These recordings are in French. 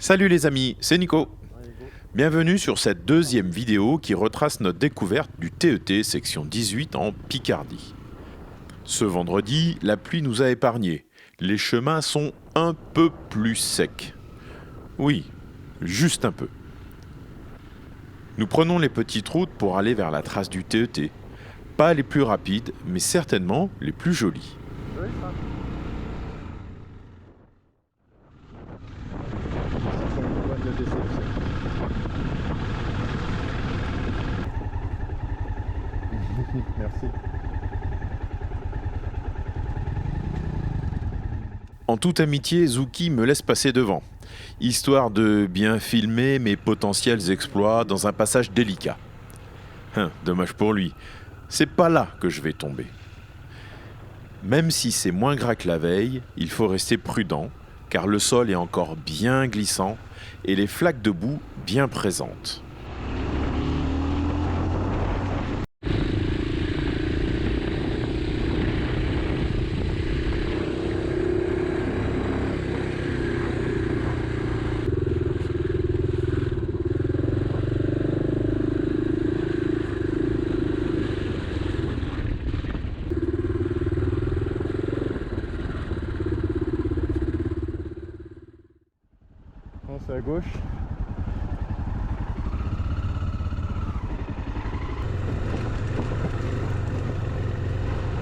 Salut les amis, c'est Nico. Bienvenue sur cette deuxième vidéo qui retrace notre découverte du TET section 18 en Picardie. Ce vendredi, la pluie nous a épargnés. Les chemins sont un peu plus secs. Oui, juste un peu. Nous prenons les petites routes pour aller vers la trace du TET. Pas les plus rapides, mais certainement les plus jolies. Merci. En toute amitié, Zouki me laisse passer devant, histoire de bien filmer mes potentiels exploits dans un passage délicat. Dommage pour lui, c'est pas là que je vais tomber. Même si c'est moins gras que la veille, il faut rester prudent, car le sol est encore bien glissant et les flaques de boue bien présentes. C'est à gauche.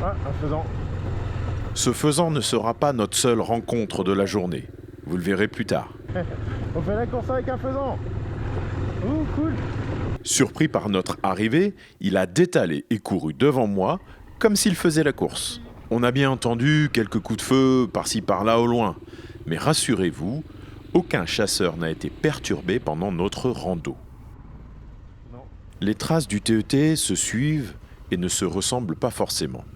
Ah, un faisan. Ce faisan ne sera pas notre seule rencontre de la journée. Vous le verrez plus tard. On fait la course avec un faisan. Ouh, cool. Surpris par notre arrivée, il a détalé et couru devant moi comme s'il faisait la course. On a bien entendu quelques coups de feu par-ci par-là au loin, mais rassurez-vous, aucun chasseur n'a été perturbé pendant notre rando. Non. Les traces du TET se suivent et ne se ressemblent pas forcément.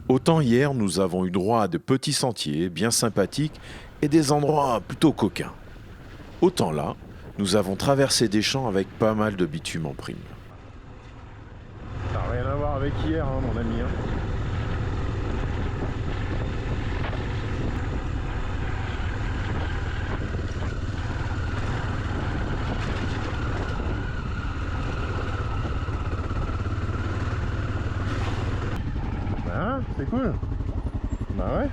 Autant hier, nous avons eu droit à de petits sentiers bien sympathiques et des endroits plutôt coquins. Autant là, nous avons traversé des champs avec pas mal de bitume en prime. Ça n'a rien à voir avec hier, hein, mon ami. Hein, c'est cool. Bah ouais.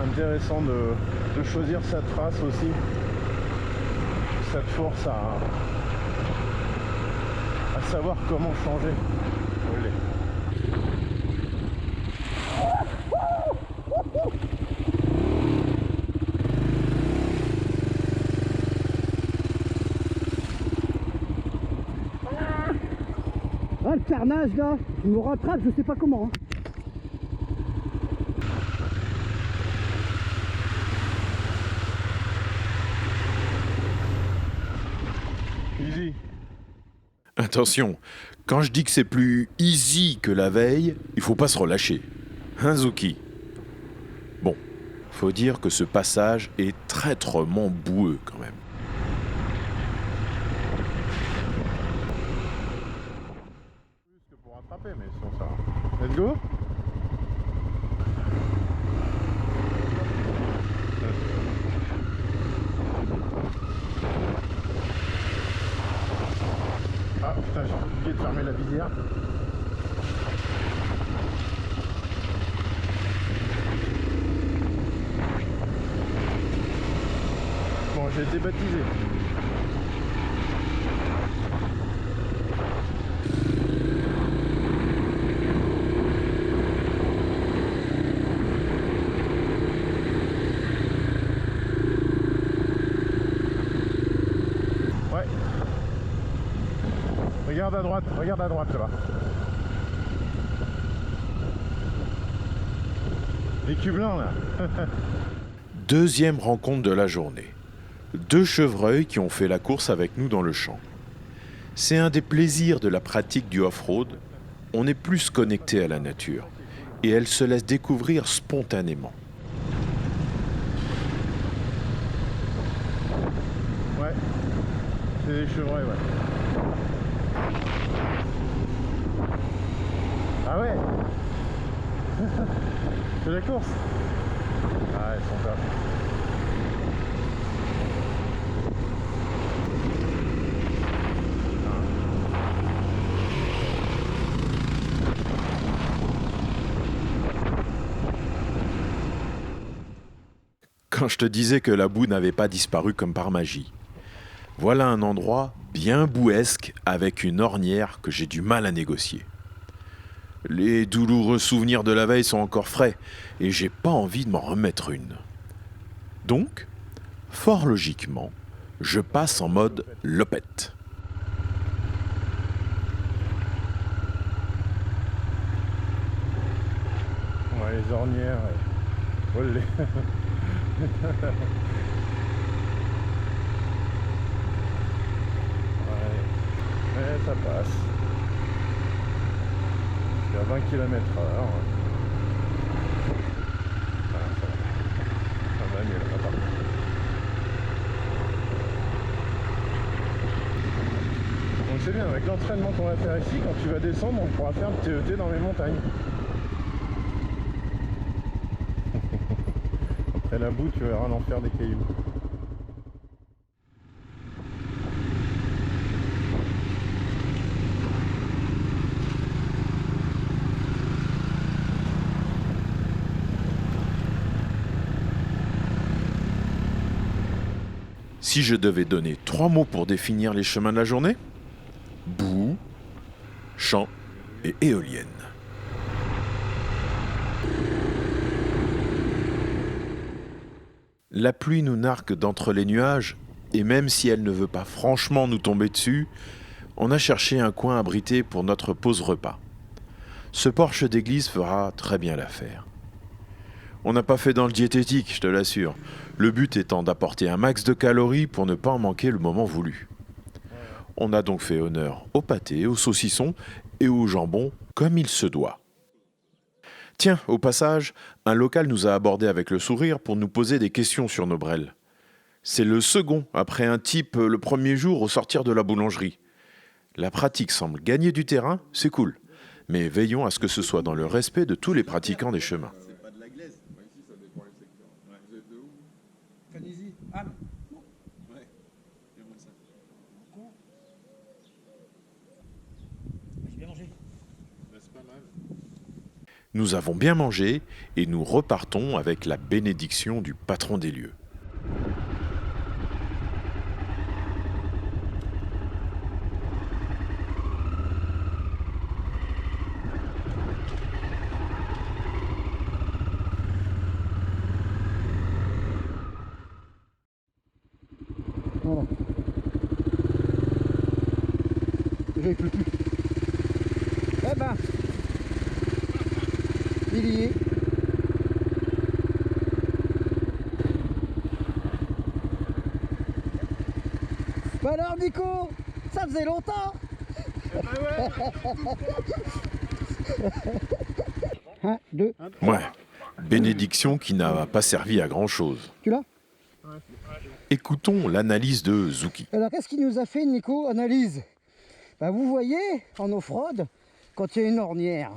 Intéressant de choisir sa trace aussi. Ça te force à savoir comment changer. Olé. Ah, le carnage là, je me rattrape, je sais pas comment. Hein. Easy. Attention, quand je dis que c'est plus easy que la veille, il faut pas se relâcher. Hein, Zouki ? Bon, faut dire que ce passage est traîtrement boueux quand même. Plus que pour rattraper, mais sinon ça va. Let's go. Ah putain, j'ai oublié de fermer la visière. Bon, j'ai été baptisé. Ouais. Regarde à droite là-bas. L'écu blanc là. Deuxième rencontre de la journée. 2 chevreuils qui ont fait la course avec nous dans le champ. C'est un des plaisirs de la pratique du off-road. On est plus connecté à la nature et elle se laisse découvrir spontanément. Ouais. C'est des chevreuils, ouais. Ah ouais. C'est la course. Ah, elles sont top. Quand je te disais que la boue n'avait pas disparu comme par magie, voilà un endroit bien bouesque avec une ornière que j'ai du mal à négocier. Les douloureux souvenirs de la veille sont encore frais et j'ai pas envie de m'en remettre une. Donc, fort logiquement, je passe en mode lopette. Ouais, les ornières. Ouais. Olé. Ouais, ça passe. C'est à 20 km/h. Ah, ça va. Ça va mieux là, par contre. Donc c'est bien, avec l'entraînement qu'on va faire ici, quand tu vas descendre, on pourra faire le TET dans les montagnes. Après la boue, tu verras l'enfer des cailloux. Si je devais donner 3 mots pour définir les chemins de la journée, boue, champ et éolienne. La pluie nous nargue d'entre les nuages, et même si elle ne veut pas franchement nous tomber dessus, on a cherché un coin abrité pour notre pause repas. Ce porche d'église fera très bien l'affaire. On n'a pas fait dans le diététique, je te l'assure, le but étant d'apporter un max de calories pour ne pas en manquer le moment voulu. On a donc fait honneur au pâté, au saucisson et au jambon comme il se doit. Tiens, au passage, un local nous a abordé avec le sourire pour nous poser des questions sur nos brels. C'est le second après un type le premier jour au sortir de la boulangerie. La pratique semble gagner du terrain, c'est cool. Mais veillons à ce que ce soit dans le respect de tous les pratiquants des chemins. C'est pas de la glaise. Ouais, ici, ça dépend les secteurs. Ouais. Vous êtes de où? Canésie. Ah non. Ouais. Et moi, ça. J'ai bien mangé. Bah, c'est pas mal. Nous avons bien mangé et nous repartons avec la bénédiction du patron des lieux. Voilà. Déjà il pleut plus. Eh ben, il y est. Bah alors Nico, ça faisait longtemps. Un, deux, Ouais, bénédiction qui n'a pas servi à grand-chose. tu l'as? Écoutons l'analyse de Zouki. Alors qu'est-ce qu'il nous a fait Nico? Analyse. Bah vous voyez, en off-road, quand il y a une ornière,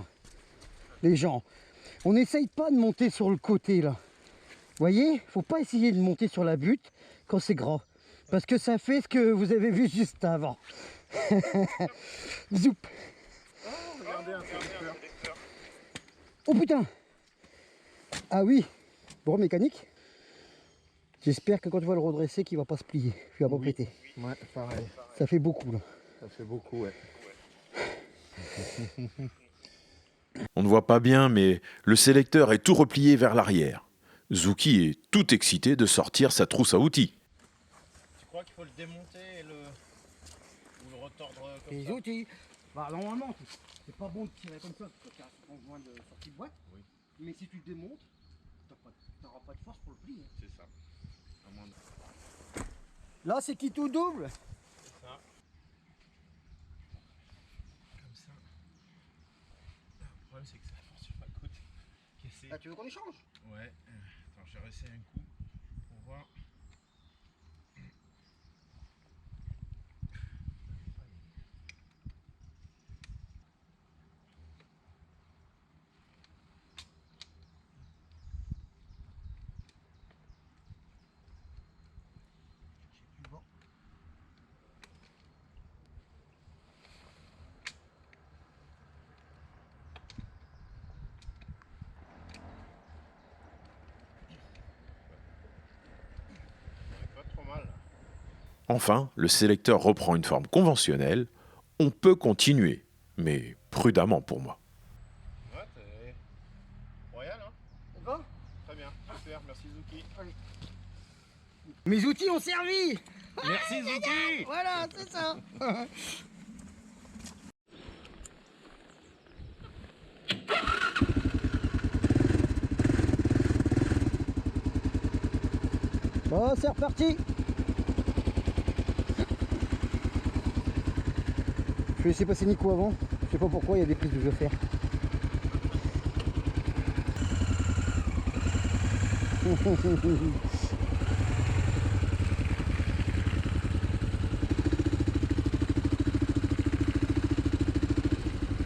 les gens, on n'essaye pas de monter sur le côté là. Vous voyez, faut pas essayer de monter sur la butte quand c'est gras. Parce que ça fait ce que vous avez vu juste avant. Zoup. Oh putain. Ah oui, bon mécanique. J'espère que quand tu vas le redresser, qu'il va pas se plier, qu'il va pas péter. Ouais, pareil. Ça fait beaucoup là. Ça fait beaucoup, ouais. On ne voit pas bien, mais le sélecteur est tout replié vers l'arrière. Zouki est tout excité de sortir sa trousse à outils. Tu crois qu'il faut le démonter et ou le retordre comme Les ça? outils, bah normalement, c'est pas bon de tirer comme ça, parce que tu as un point de sortie de boîte. Oui. Mais si tu le démontes, t'auras pas de force pour le plier. C'est ça. À moins de... Là, c'est qui tout double. ça. Comme ça. Le problème c'est que ça force sur ma côte. Cassée. Ah, tu veux qu'on échange? Ouais. Attends, j'ai réessayé un coup pour voir. Enfin, le sélecteur reprend une forme conventionnelle. On peut continuer, mais prudemment pour moi. Ouais, t'es royal, hein? On va? Très bien, super, merci Zuki. Mes outils ont servi. Merci Zuki. Voilà, c'est ça. Bon, c'est reparti. Je vais laisser passer Nico avant. Je sais pas pourquoi, il y a des prises que je veux faire.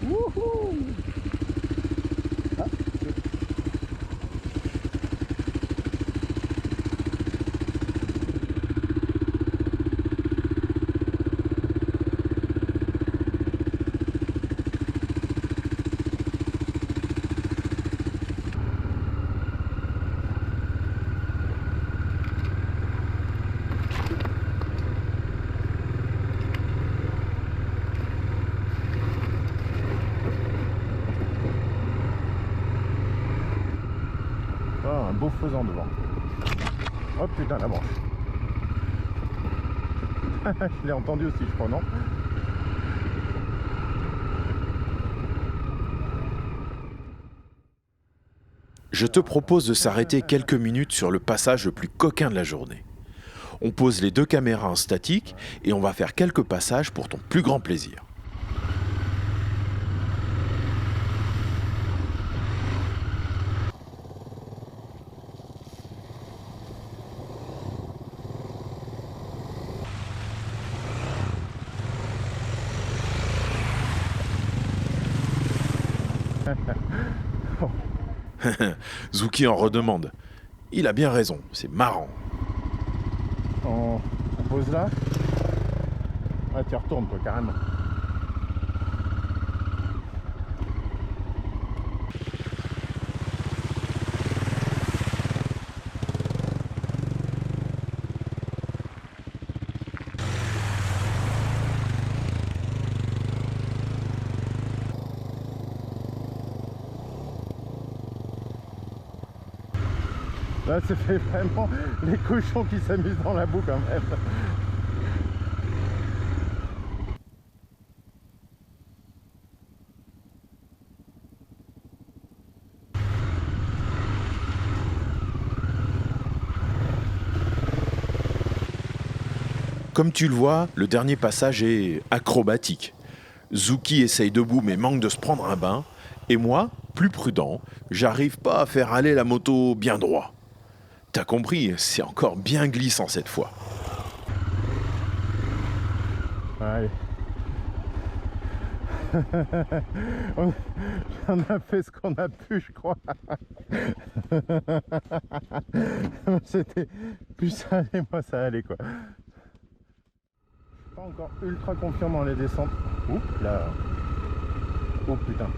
Wouhou. Ah, Ah, un beau faisan devant. Oh putain, la branche. Je l'ai entendu aussi, je crois, non? Je te propose de s'arrêter quelques minutes sur le passage le plus coquin de la journée. On pose les 2 caméras en statique et on va faire quelques passages pour ton plus grand plaisir. Zuki en redemande. Il a bien raison, c'est marrant. On pose là. Ah, tu retournes toi, carrément. Là, ça fait vraiment les cochons qui s'amusent dans la boue quand même. Comme tu le vois, le dernier passage est acrobatique. Zuki essaye debout mais manque de se prendre un bain. Et moi, plus prudent, j'arrive pas à faire aller la moto bien droit. T'as compris, c'est encore bien glissant cette fois. Allez. On a fait ce qu'on a pu, je crois. C'était plus ça allait, moi ça allait quoi. Je suis pas encore ultra confiant dans les descentes. Oups là. Oh putain.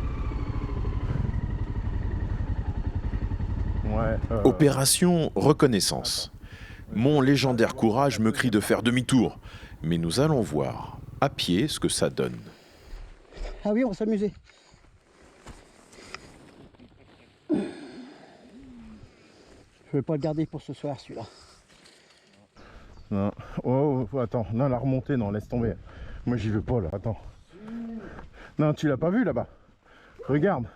Ouais. Opération reconnaissance. Mon légendaire courage me crie de faire demi-tour. Mais nous allons voir, à pied, ce que ça donne. Ah oui, on va s'amuser. Je vais pas le garder pour ce soir, celui-là. Non. Oh, attends. Non, la remontée, non, laisse tomber. Moi, j'y veux pas, là. Attends. Non, tu l'as pas vu, là-bas. Regarde.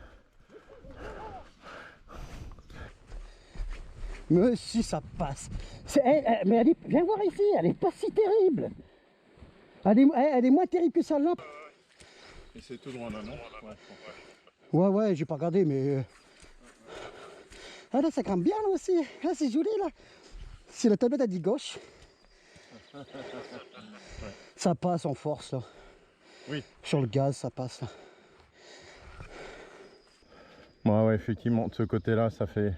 Mais si ça passe. Mais viens voir ici, elle est pas si terrible. Elle est moins terrible que celle-là. Et c'est tout droit, là, non? Ouais, j'ai pas regardé, mais... Ah là, ça grimpe bien, là aussi. Ah, c'est joli, là. Si la tablette a dit gauche. Ça passe en force, là. Oui. Sur le gaz, ça passe, là. Ouais, effectivement, de ce côté-là, ça fait...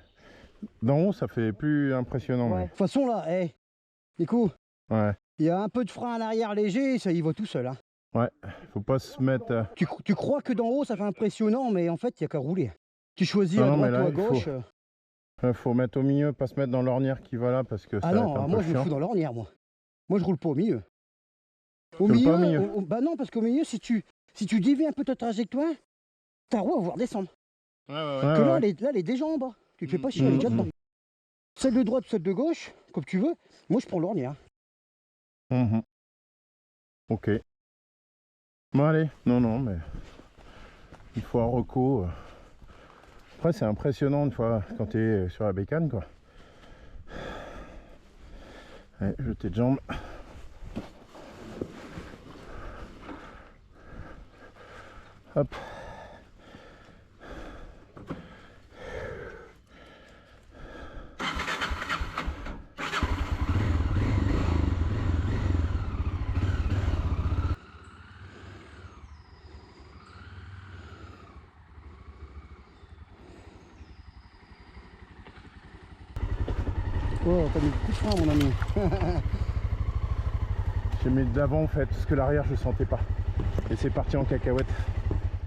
D'en haut, ça fait plus impressionnant. Ouais. De toute façon, là, Nico, Ouais. il y a un peu de frein à l'arrière léger, ça y va tout seul, hein. Ouais, faut pas se mettre... Tu crois que d'en haut, ça fait impressionnant, mais en fait, il n'y a qu'à rouler. Tu choisis Non, à non, mais droite là, ou à gauche. faut mettre au milieu, pas se mettre dans l'ornière qui va là, parce que ça Ah va non, être un peu moi, je me chiant. fous dans l'ornière, moi. Moi, je roule pas au milieu. Au Tu roules milieu, pas au milieu bah non, parce qu'au milieu, si tu dévies un peu ta trajectoire, ta roue va voir descendre. Ouais, ouais, ouais. Ouais, Que là, ouais. elle est déjà en bas. Tu te fais pas chier, elle est déjà dedans. Celle de droite, celle de gauche, comme tu veux. Moi, je prends l'ornière. Mhm. Ok. Bon, allez. Non, mais une fois reco. Après, c'est impressionnant une fois quand tu es sur la bécane, quoi. Allez, jeter de jambes. Hop. Oh, t'as mis le coup de frein, mon ami. J'ai mis de l'avant en fait, parce que l'arrière je sentais pas. Et c'est parti en cacahuète.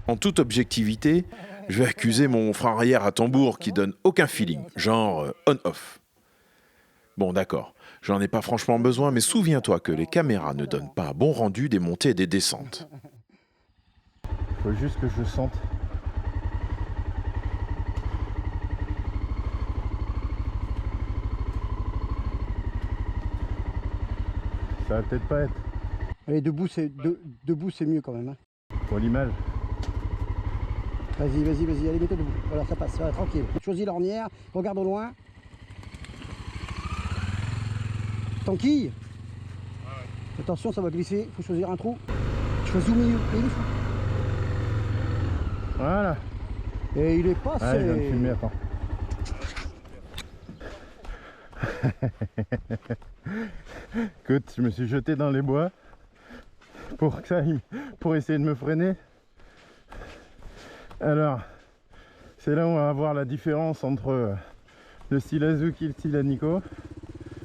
En toute objectivité, je vais accuser mon frein arrière à tambour qui donne aucun feeling, genre on-off. Bon d'accord, j'en ai pas franchement besoin, mais souviens-toi que les caméras ne donnent pas un bon rendu des montées et des descentes. Faut juste que je le sente. Ça va peut-être pas être Allez, debout, c'est mieux quand même. Hein. pour l'image. Vas-y, allez, mets-toi debout. Voilà, ça passe, ça va, tranquille. Choisis l'ornière, regarde au loin. Tanquille. Attention, ça va glisser, faut choisir un trou. Choisis au milieu, et il est fou. Voilà. Et il est passé. Ah, il vient de filmer, attends. Écoute, je me suis jeté dans les bois pour essayer de me freiner. Alors, c'est là où on va voir la différence entre le style Azuki et le style Nico.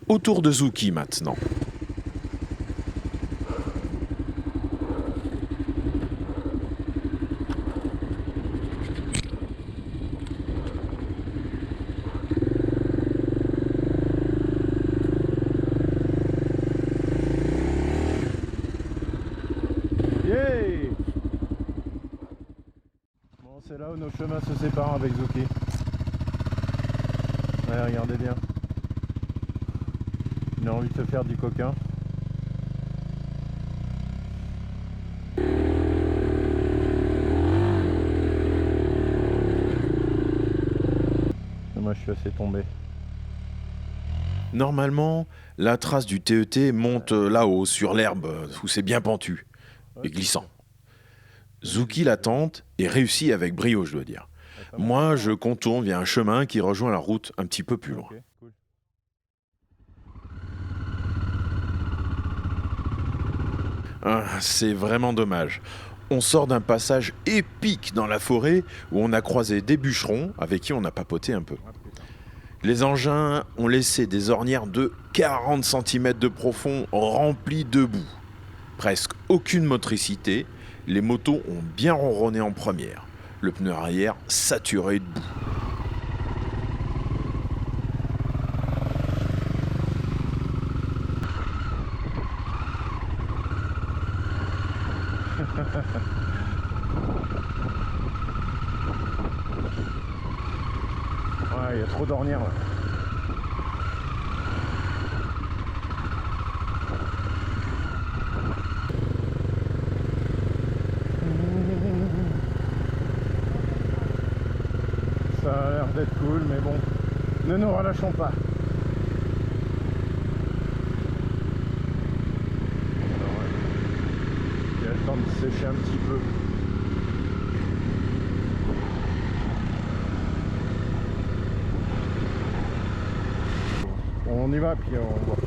Autour de Zuki maintenant. Yeah! Bon, c'est là où nos chemins se séparent avec Zuki. Ouais, regardez bien. Il a envie de se faire du coquin. Et moi, je suis assez tombé. Normalement, la trace du TET monte là-haut, sur l'herbe, où c'est bien pentu et glissant. Zuki la tente et réussit avec brio, je dois dire. Moi, je contourne via un chemin qui rejoint la route un petit peu plus loin. Ok, cool. Ah, c'est vraiment dommage. On sort d'un passage épique dans la forêt où on a croisé des bûcherons avec qui on a papoté un peu. Les engins ont laissé des ornières de 40 cm de profond remplies de boue. Presque aucune motricité, les motos ont bien ronronné en première. Le pneu arrière saturé de boue. Ouais, il y a trop d'ornières là. Ça a l'air d'être cool, mais bon, ne nous relâchons pas. Il y a le temps de sécher un petit peu. On y va, puis on voit.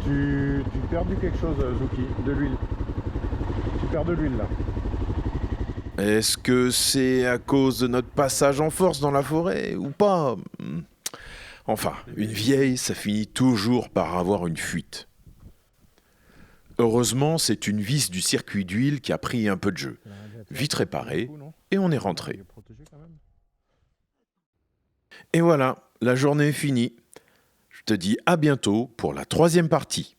Tu perdu quelque chose, Zuki, de l'huile. Tu perds de l'huile là. Est-ce que c'est à cause de notre passage en force dans la forêt ou pas ? Enfin, une vieille, ça finit toujours par avoir une fuite. Heureusement, c'est une vis du circuit d'huile qui a pris un peu de jeu. Vite réparé, et on est rentré. Et voilà, la journée est finie. Je te dis à bientôt pour la 3e partie.